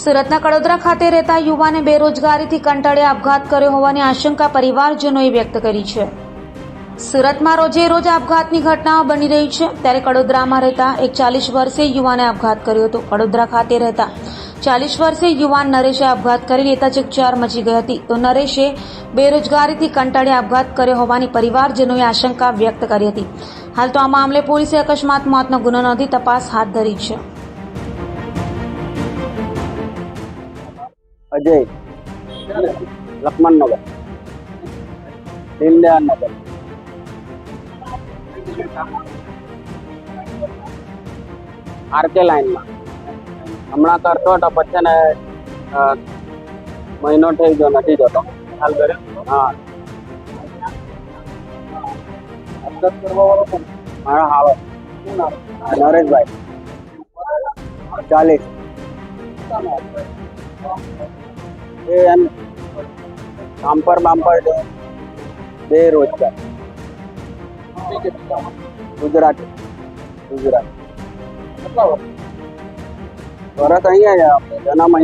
સુરતના કડોદરા ખાતે રહેતા યુવાને બેરોજગારીથી કંટાળે આપઘાત કર્યો હોવાની આશંકા પરિવારજનોએ વ્યક્ત કરી છે। સુરતમાં રોજે રોજ આપઘાતની ઘટનાઓ બની રહી છે, ત્યારે કડોદરામાં રહેતા એક 40 વર્ષીય યુવાને આપઘાત કર્યો હતો। કડોદરા ખાતે રહેતા 40 વર્ષીય યુવાન નરેશે આપઘાત કરી લેતા ચકચાર મચી ગઈ હતી। તો નરેશે બેરોજગારીથી કંટાળે આપઘાત કર્યો હોવાની પરિવારજનોએ આશંકા વ્યક્ત કરી હતી। હાલ તો આ મામલે પોલીસે અકસ્માત મોતનો ગુનો નોંધી તપાસ હાથ ધરી છે। अजय लक्ष्मण नगर दीनदयाल नगर आरके लाइन में हमणा करतो तो पछे ने महीनो थई गयो नथी जतो हाल करे। हाँ अपघात करवा वाळो कोण? मारा हालो नरेशभाई 40 बाम्पर बाम्पर बेरोजगार गुजरात गुजरात वरस अँ जन्म अँ